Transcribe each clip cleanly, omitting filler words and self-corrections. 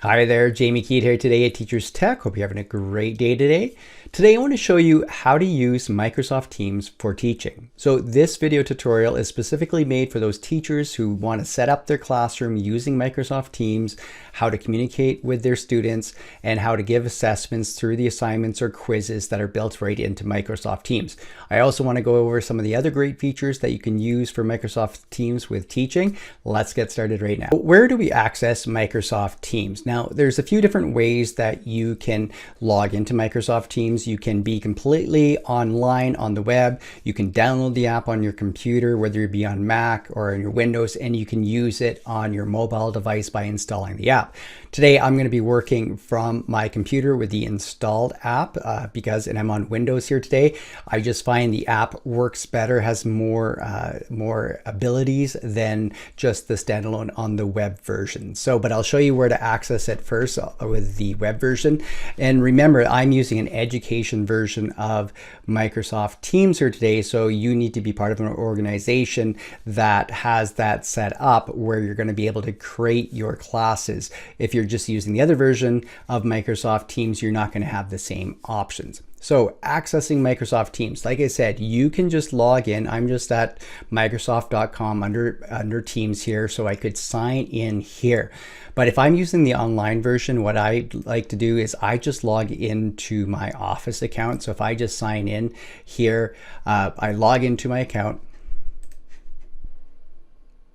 Hi there, Jamie Keat here today at Teachers Tech. Hope you're having a great day today. Today I want to show you how to use Microsoft Teams for teaching. So this video tutorial is specifically made for those teachers who want to set up their classroom using Microsoft Teams, how to communicate with their students, and how to give assessments through the assignments or quizzes that are built right into Microsoft Teams. I also want to go over some of the other great features that you can use for Microsoft Teams with teaching. Let's get started right now. Where do we access Microsoft Teams? Now, there's a few different ways that you can log into Microsoft Teams. You can be completely online on the web. You can download the app on your computer, whether it be on Mac or on your Windows, and you can use it on your mobile device by installing the app. Today, I'm going to be working from my computer with the installed app and I'm on Windows here today. I just find the app works better, has more abilities than just the standalone on the web version. But I'll show you where to access it first with the web version. And remember, I'm using an education version of Microsoft Teams here today, so you need to be part of an organization that has that set up where you're going to be able to create your classes. If you're just using the other version of Microsoft Teams, you're not going to have the same options. So accessing Microsoft Teams, like I said, you can just log in. I'm just at Microsoft.com under Teams here, so I could sign in here. But if I'm using the online version, what I like to do is I just log into my Office account. So if I just sign in here, I log into my account.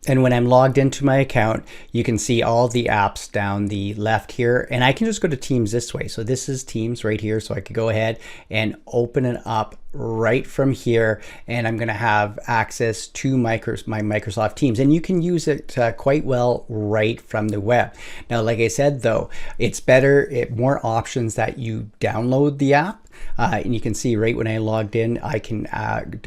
And when I'm logged into my account, you can see all the apps down the left here, and I can just go to Teams this way. So this is Teams right here. So I could go ahead and open it up right from here, and I'm going to have access to my Microsoft Teams, and you can use it quite well right from the web. Now, like I said, though, it's more options that you download the app. And you can see right when I logged in, I can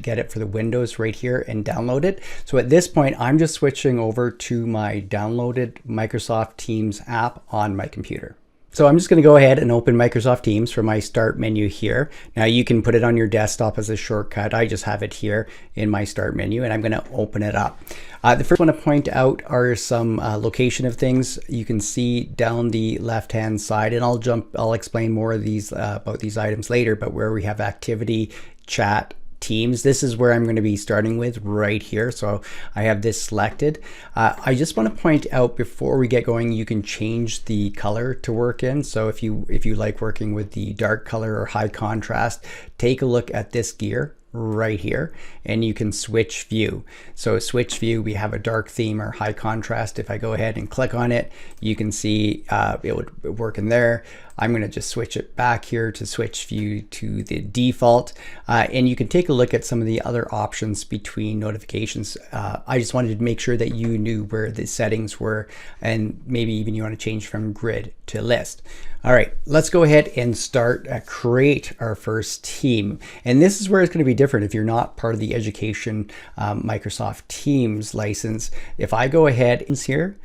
get it for the Windows right here and download it. So at this point, I'm just switching over to my downloaded Microsoft Teams app on my computer. So I'm just going to go ahead and open Microsoft Teams from my start menu here. Now you can put it on your desktop as a shortcut. I just have it here in my start menu, and I'm going to open it up. The first one to point out are some location of things. You can see down the left hand side, and I'll explain more of these about these items later, but where we have activity, chat, Teams, this is where I'm going to be starting with right here. So I have this selected. I just want to point out before we get going, you can change the color to work in. So if you like working with the dark color or high contrast, take a look at this gear right here, and you can switch view. So switch view, we have a dark theme or high contrast. If I go ahead and click on it, you can see it would work in there. I'm going to just switch it back here to switch view to the default, and you can take a look at some of the other options between notifications. I just wanted to make sure that you knew where the settings were, and maybe even you want to change from grid to list. All right, let's go ahead and start create our first team. And this is where it's going to be different if you're not part of the education Microsoft Teams license. If I go ahead and here,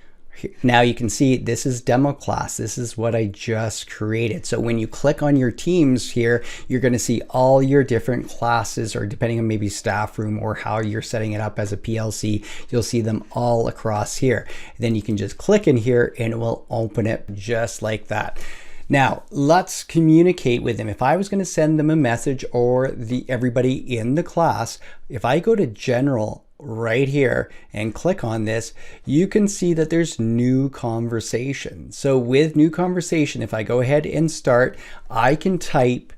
now you can see this is demo class. This is what I just created. So when you click on your Teams here, you're going to see all your different classes, or depending on maybe staff room or how you're setting it up as a PLC, you'll see them all across here. Then you can just click in here and it will open it just like that. Now let's communicate with them. If I was going to send them a message, or everybody in the class, if I go to General right here and click on this, you can see that there's new conversation. So with new conversation, if I go ahead and start, I can type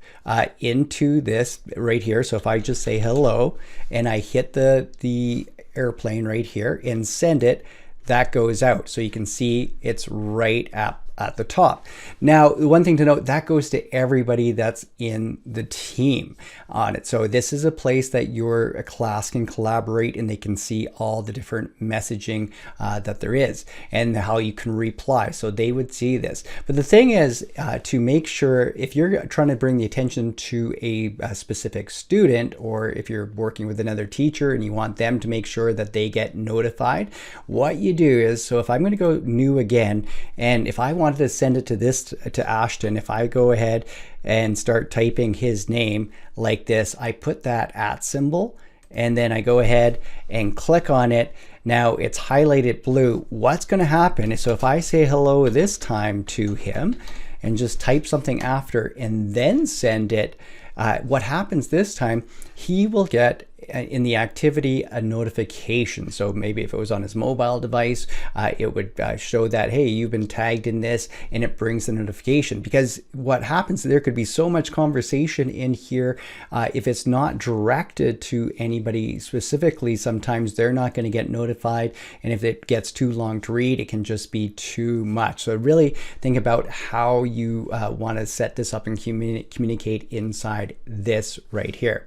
into this right here. So if I just say hello and I hit the airplane right here and send it, that goes out. So you can see it's right at the top. Now, one thing to note, that goes to everybody that's in the team on it. So this is a place that your class can collaborate, and they can see all the different messaging that there is and how you can reply. So they would see this. But the thing is, to make sure, if you're trying to bring the attention to a specific student, or if you're working with another teacher and you want them to make sure that they get notified, what you do is, so if I'm going to go new again, and if I wanted to send it to Ashton, if I go ahead and start typing his name like this, I put that @ symbol, and then I go ahead and click on it. Now it's highlighted blue. What's going to happen is, so if I say hello this time to him and just type something after and then send it, what happens this time, he will get in the activity a notification. So maybe if it was on his mobile device, it would show that, hey, you've been tagged in this, and it brings the notification. Because what happens, there could be so much conversation in here, if it's not directed to anybody specifically, sometimes they're not going to get notified, and if it gets too long to read, it can just be too much. So really think about how you want to set this up and communicate inside this right here.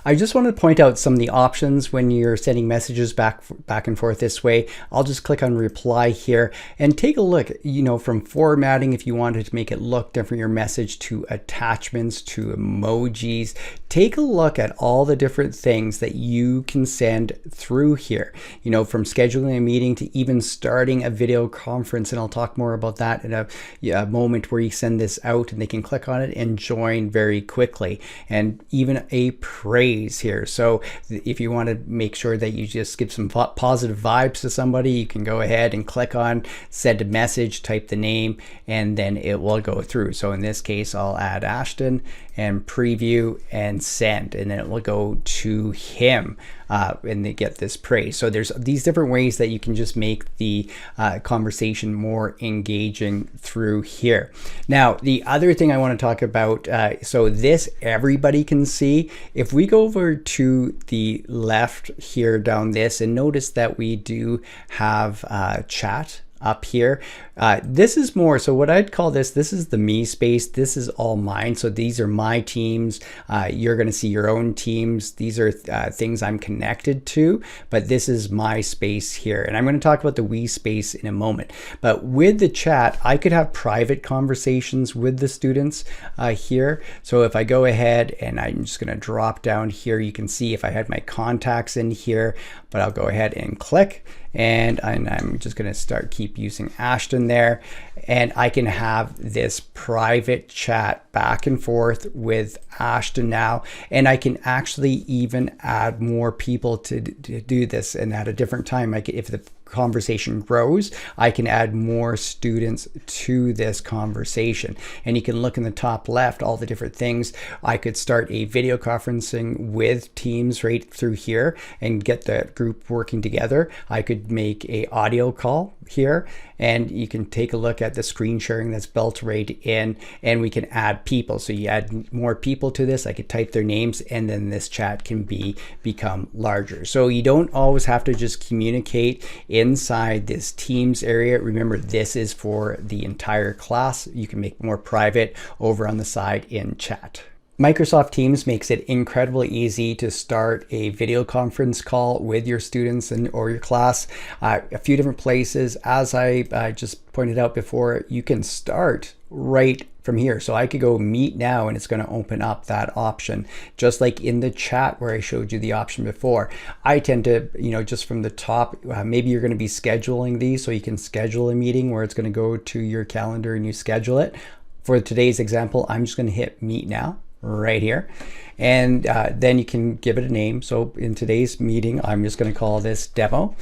I just want to point out some of the options when you're sending messages back and forth this way. I'll just click on reply here and take a look, from formatting, if you wanted to make it look different, your message, to attachments, to emojis. Take a look at all the different things that you can send through here, from scheduling a meeting to even starting a video conference. And I'll talk more about that in a moment, where you send this out and they can click on it and join very quickly. And even a praise here. So if you want to make sure that you just give some positive vibes to somebody, you can go ahead and click on send a message, type the name, and then it will go through. So in this case, I'll add Ashton and preview and send, and then it will go to him, and they get this praise. So there's these different ways that you can just make the conversation more engaging through here. Now, the other thing I want to talk about, so this everybody can see. If we go over to the left here down this, and notice that we do have chat up here. This is more, so what I'd call this is the me space. This is all mine. So these are my teams. You're going to see your own teams. These are things I'm connected to, but this is my space here. And I'm going to talk about the we space in a moment. But with the chat, I could have private conversations with the students here. So if I go ahead and I'm just going to drop down here, you can see if I had my contacts in here, but I'll go ahead and click. And I'm just going to keep using Ashton there, and I can have this private chat back and forth with Ashton now, and I can actually even add more people to do this, and at a different time, if the conversation grows, I can add more students to this conversation. And you can look in the top left, all the different things. I could start a video conferencing with Teams right through here and get the group working together. I could make a audio call here, and you can take a look at the screen sharing that's built right in, and we can add people. So you add more people to this. I could type their names, and then this chat can become larger. So you don't always have to just communicate inside this Teams area. Remember, this is for the entire class. You can make more private over on the side in chat. Microsoft Teams makes it incredibly easy to start a video conference call with your students or your class. A few different places. As I just pointed out before, you can start right from here. So I could go meet now, and it's going to open up that option, just like in the chat where I showed you the option before. I tend to, just from the top, maybe you're going to be scheduling these, so you can schedule a meeting where it's going to go to your calendar and you schedule it. For today's example, I'm just going to hit meet now right here, and then you can give it a name. So in today's meeting, I'm just going to call this demo.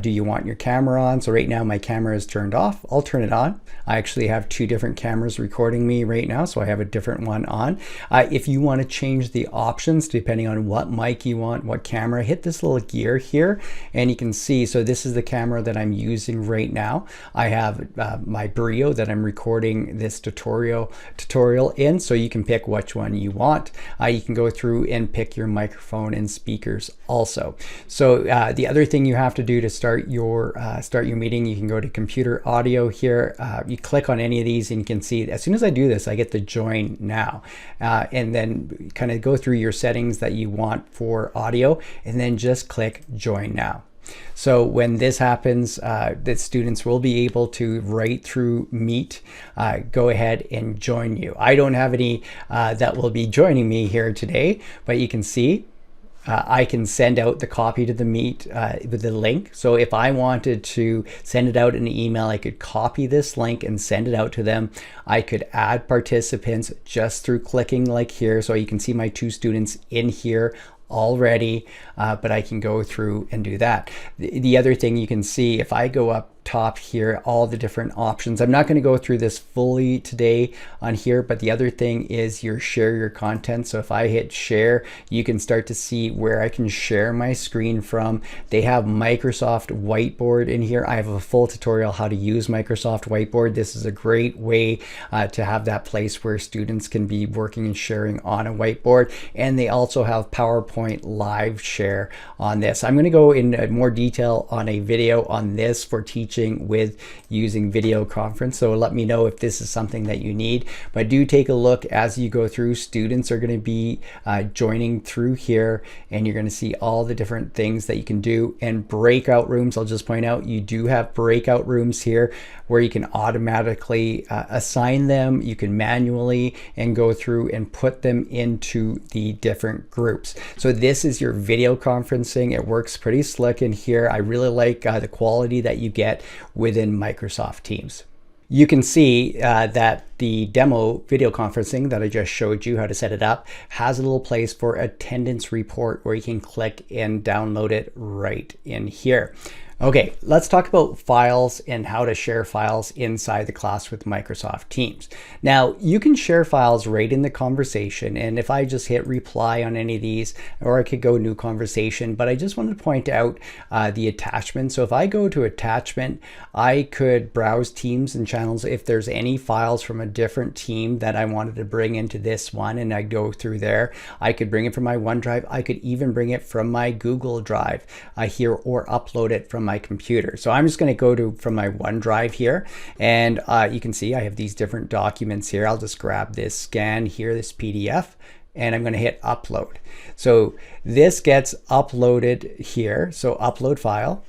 Do you want your camera on? So right now my camera is turned off. I'll turn it on. I actually have two different cameras recording me right now, so I have a different one on. If you want to change the options depending on what mic you want, what camera, hit this little gear here, and you can see, so this is the camera that I'm using right now. I have my Brio that I'm recording this tutorial in, so you can pick which one you want. You can go through and pick your microphone and speakers also. So the other thing you have to do to start your meeting, you can go to computer audio here. You click on any of these, and you can see as soon as I do this, I get the join now, and then kind of go through your settings that you want for audio, and then just click join now. So when this happens, the students will be able to, right through Meet, go ahead and join you. I don't have any that will be joining me here today, but you can see I can send out the copy to the Meet with the link. So if I wanted to send it out in an email, I could copy this link and send it out to them. I could add participants just through clicking like here. So you can see my two students in here already, but I can go through and do that. The other thing you can see, if I go up top here, all the different options. I'm not going to go through this fully today on here, but the other thing is your share your content. So if I hit share, you can start to see where I can share my screen from. They have Microsoft Whiteboard in here. I have a full tutorial how to use Microsoft Whiteboard. This is a great way to have that place where students can be working and sharing on a whiteboard. And they also have PowerPoint Live Share on this. I'm going to go in more detail on a video on this for teaching with using video conference. So let me know if this is something that you need, but do take a look as you go through. Students are going to be joining through here, and you're going to see all the different things that you can do. And breakout rooms, I'll just point out, you do have breakout rooms here where you can automatically assign them. You can manually and go through and put them into the different groups. So this is your video conferencing. It works pretty slick in here. I really like the quality that you get within Microsoft Teams. You can see that the demo video conferencing that I just showed you how to set it up has a little place for attendance report where you can click and download it right in here. Okay, let's talk about files and how to share files inside the class with Microsoft Teams. Now, you can share files right in the conversation, and if I just hit reply on any of these, or I could go new conversation, but I just wanted to point out the attachment. So if I go to attachment, I could browse teams and channels if there's any files from a different team that I wanted to bring into this one, and I go through there. I could bring it from my OneDrive. I could even bring it from my Google Drive here, or upload it from my computer. So I'm just going to go from my OneDrive here, and you can see I have these different documents here. I'll just grab this scan here, this PDF, and I'm going to hit upload. So this gets uploaded here. So upload file.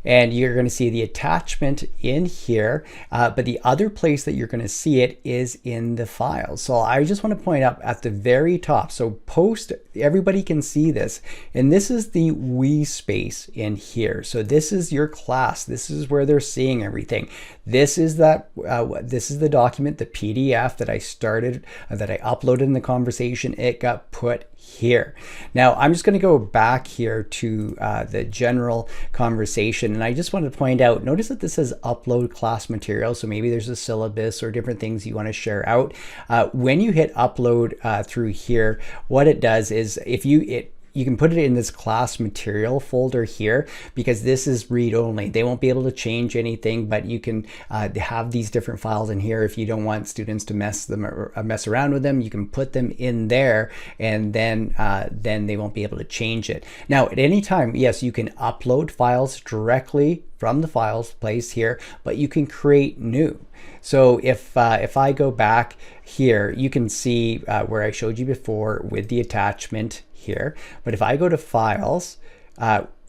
And you're going to see the attachment in here, but the other place that you're going to see it is in the files. So I just want to point out at the very top, so post, everybody can see this, and this is the we space in here. So this is your class. This is where they're seeing everything. This is that. This is the document, the PDF that I started, that I uploaded in the conversation. It got put here. Now I'm just going to go back here to the general conversation, and I just want to point out, notice that this says upload class material. So maybe there's a syllabus or different things you want to share out. When you hit upload through here, what it does is you can put it in this class material folder here, because this is read only. They won't be able to change anything, but you can have these different files in here. If you don't want students to mess around with them, you can put them in there, and then they won't be able to change it. Now, at any time, yes, you can upload files directly from the files place here, but you can create new. So if I go back here, you can see where I showed you before with the attachment here. But if I go to files,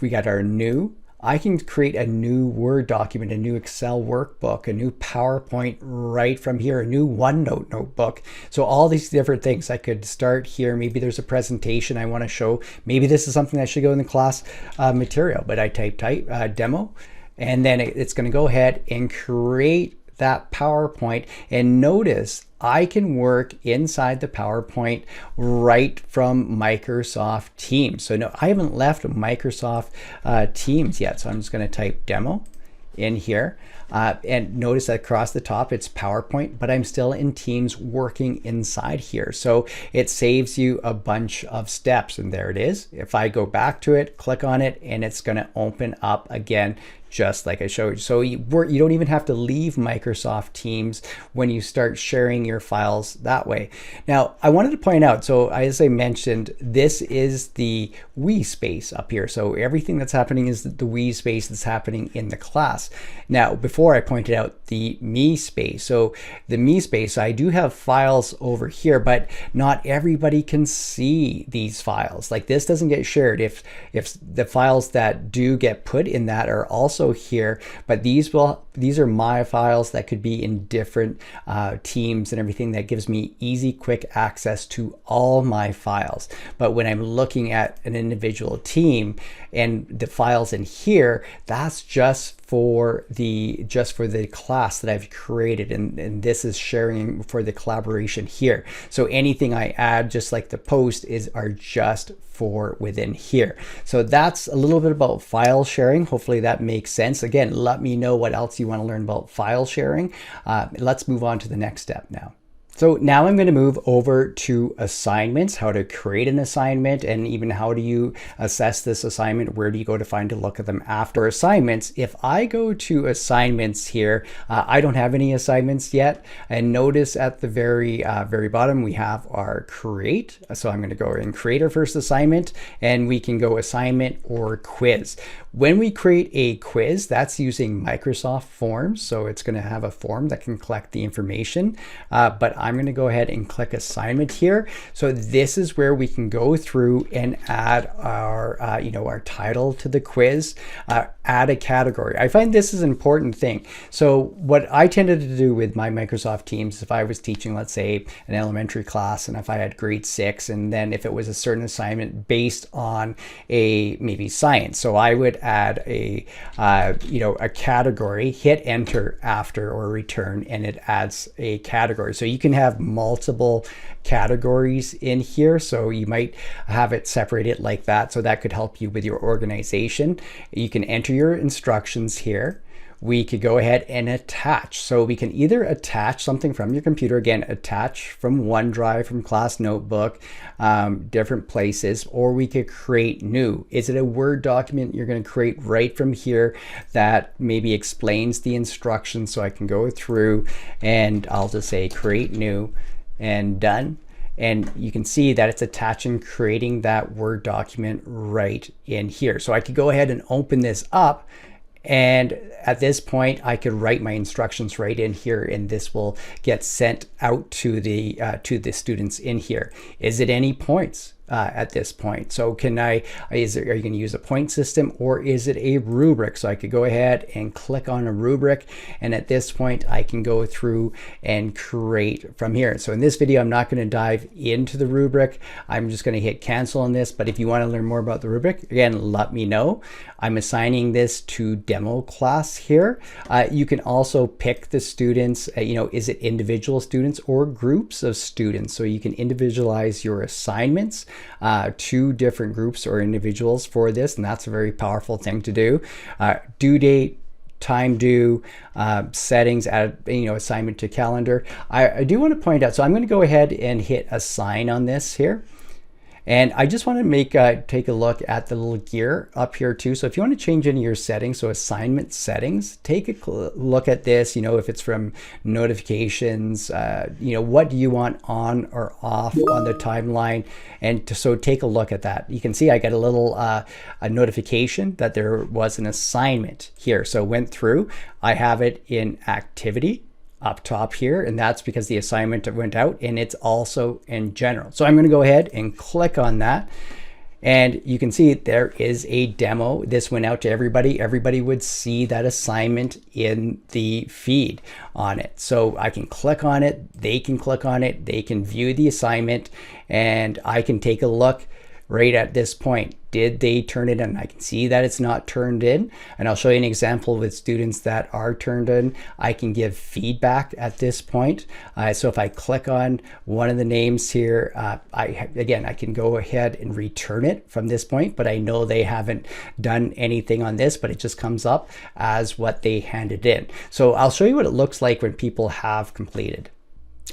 we got our new. I can create a new Word document, a new Excel workbook, a new PowerPoint right from here, a new OneNote notebook. So all these different things. I could start here. Maybe there's a presentation I want to show. Maybe this is something that should go in the class material, but I type demo, and then it's going to go ahead and create that PowerPoint. And notice I can work inside the PowerPoint right from Microsoft Teams. So no, I haven't left Microsoft Teams yet. So I'm just going to type demo in here. And notice that across the top it's PowerPoint, but I'm still in Teams working inside here. So it saves you a bunch of steps, and there it is. If I go back to it, click on it, and it's going to open up again, just like I showed you. So you don't even have to leave Microsoft Teams when you start sharing your files that way. Now, I wanted to point out, so as I mentioned, this is the we space up here. So everything that's happening is the we space that's happening in the class. Now, before I pointed out the me space. So the me space, I do have files over here, but not everybody can see these files. Like this doesn't get shared. If the files that do get put in that are also here, but these are my files that could be in different teams and everything. That gives me easy, quick access to all my files. But when I'm looking at an individual team and the files in here, that's just for the class that I've created, and this is sharing for the collaboration here. So anything I add, just like the post, are just for within here. So that's a little bit about file sharing. Hopefully that makes sense. Again, let me know what else you want to learn about file sharing. Let's move on to the next step now. So now I'm going to move over to assignments, how to create an assignment, and even how do you assess this assignment? Where do you go to look at them after assignments? If I go to assignments here, I don't have any assignments yet. And notice at the very bottom, we have our create. So I'm going to go and create our first assignment, and we can go assignment or quiz. When we create a quiz, that's using Microsoft Forms. So it's going to have a form that can collect the information, but I'm going to go ahead and click assignment here. So this is where we can go through and add our, our title to the quiz, add a category. I find this is an important thing. So what I tended to do with my Microsoft Teams, if I was teaching, let's say, an elementary class, and if I had grade 6, and then if it was a certain assignment based on maybe science, so I would add a category, hit enter after or return, and it adds a category. So you can have multiple categories in here, so you might have it separated like that, so that could help you with your organization. You can enter your instructions here. We could go ahead and attach. So we can either attach something from your computer, again, attach from OneDrive, from Class Notebook, different places, or we could create new. Is it a Word document you're going to create right from here that maybe explains the instructions? So I can go through and I'll just say create new and done. And you can see that it's attaching, creating that Word document right in here. So I could go ahead and open this up, and at this point I could write my instructions right in here, and this will get sent out to the students in here. Is it any points? At this point, so are you going to use a point system, or is it a rubric? So I could go ahead and click on a rubric, and at this point I can go through and create from here. So in this video I'm not going to dive into the rubric. I'm just going to hit cancel on this, but if you want to learn more about the rubric, again, let me know. I'm assigning this to demo class here. You can also pick the students, is it individual students or groups of students? So you can individualize your assignments to different groups or individuals for this, and that's a very powerful thing to do. Due date, time due, settings, add assignment to calendar. I do want to point out, so I'm going to go ahead and hit assign on this here. And I just want to take a look at the little gear up here too. So if you want to change any of your settings, so assignment settings, take a look at this, if it's from notifications, what do you want on or off on the timeline? And so take a look at that. You can see I got a little a notification that there was an assignment here. So went through, I have it in activity up top here, and that's because the assignment went out, and it's also in general. So I'm going to go ahead and click on that, and you can see there is a demo. This went out to everybody. Everybody would see that assignment in the feed on it. So I can click on it, they can click on it, they can view the assignment, and I can take a look right at this point. Did they turn it in? I can see that it's not turned in, and I'll show you an example with students that are turned in. I can give feedback at this point. So if I click on one of the names here, I can go ahead and return it from this point, but I know they haven't done anything on this, but it just comes up as what they handed in. So I'll show you what it looks like when people have completed.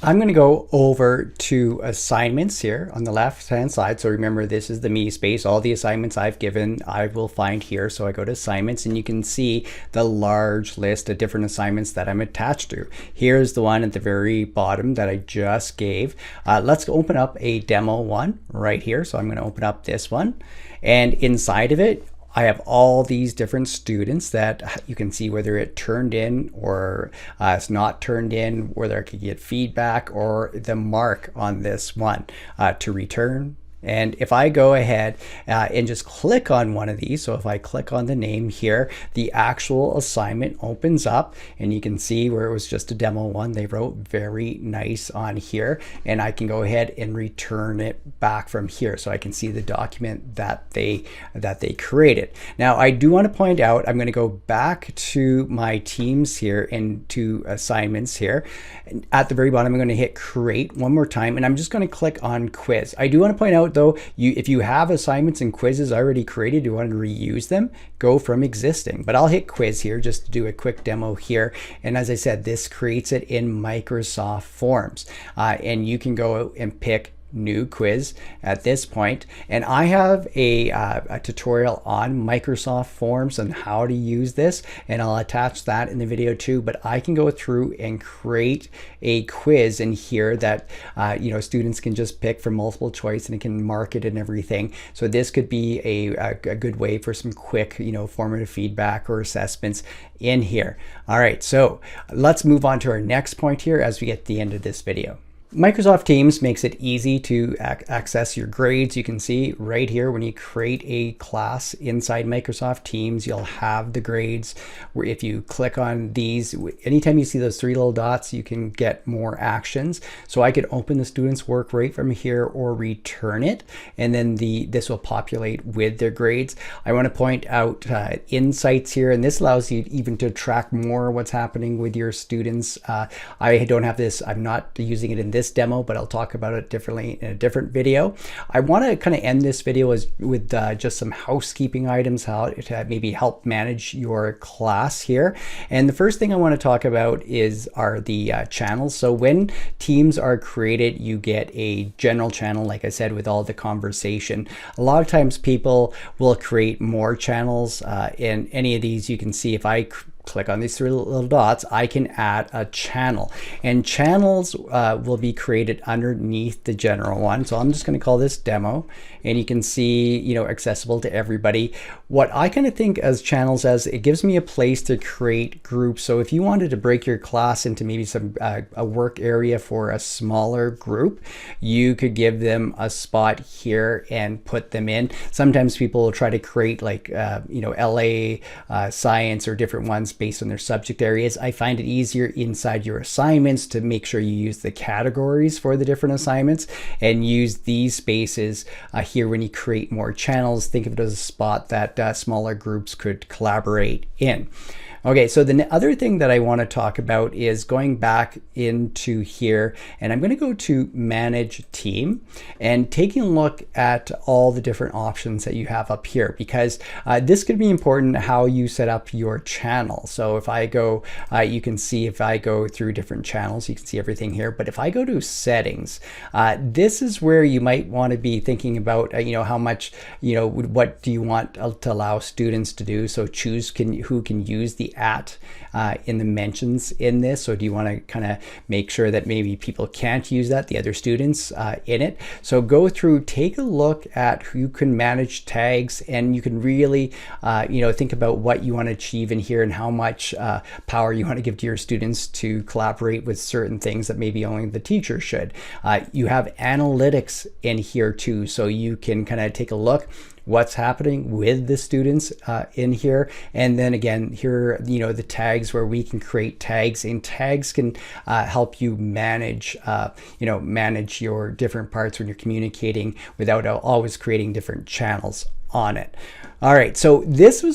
I'm going to go over to assignments here on the left hand side. So remember, this is the me space. All the assignments I've given I will find here. So I go to assignments, and you can see the large list of different assignments that I'm attached to. Here's the one at the very bottom that I just gave. Let's open up a demo one right here. So I'm going to open up this one, and inside of it I have all these different students that you can see whether it turned in or it's not turned in, whether I could get feedback or the mark on this one to return, And if I go ahead and just click on one of these, so if I click on the name here, the actual assignment opens up, and you can see where it was just a demo one, they wrote very nice on here, and I can go ahead and return it back from here, so I can see the document that they created. Now I do want to point out, I'm going to go back to my teams here and to assignments here. At the very bottom, I'm going to hit create one more time, and I'm just going to click on quiz. I do want to point out though, if you have assignments and quizzes already created, you want to reuse them, go from existing. But I'll hit quiz here just to do a quick demo here. And as I said, this creates it in Microsoft Forms. And you can go and pick new quiz at this point, and I have a tutorial on Microsoft Forms and how to use this, and I'll attach that in the video too. But I can go through and create a quiz in here that students can just pick from multiple choice, and it can mark it and everything. So this could be a good way for some quick formative feedback or assessments in here. All right, so let's move on to our next point here as we get to the end of this video. Microsoft Teams makes it easy to access your grades. You can see right here when you create a class inside Microsoft Teams, you'll have the grades. Where if you click on these, anytime you see those three little dots, you can get more actions. So I could open the student's work right from here or return it, and then this will populate with their grades. I want to point out insights here, and this allows you even to track more what's happening with your students. I don't have this, I'm not using it in this demo, but I'll talk about it differently in a different video. I want to kind of end this video with just some housekeeping items, how to maybe help manage your class here. And the first thing I want to talk about are the channels. So when teams are created, you get a general channel, like I said, with all the conversation. A lot of times people will create more channels. In any of these, you can see if I click on these three little dots, I can add a channel, and channels will be created underneath the general one. So I'm just going to call this demo, and you can see, accessible to everybody. What I kind of think as channels as it gives me a place to create groups. So if you wanted to break your class into maybe some a work area for a smaller group, you could give them a spot here and put them in. Sometimes people will try to create like LA science or different ones based on their subject areas. I find it easier inside your assignments to make sure you use the categories for the different assignments and use these spaces here when you create more channels. Think of it as a spot that smaller groups could collaborate in. Okay, so the other thing that I want to talk about is going back into here, and I'm going to go to Manage Team and taking a look at all the different options that you have up here, because this could be important how you set up your channel. So if I go, you can see if I go through different channels, you can see everything here. But if I go to Settings, this is where you might want to be thinking about, how much, what do you want to allow students to do? So choose who can use the in the mentions in this. So do you want to kind of make sure that maybe people can't use that, the other students in it? So go through, take a look at who can manage tags, and you can really think about what you want to achieve in here and how much power you want to give to your students to collaborate with certain things that maybe only the teacher should. You have analytics in here too, so you can kind of take a look what's happening with the students in here. And then again, here, the tags where we can create tags, and tags can help you manage, manage your different parts when you're communicating without always creating different channels on it. All right, so this was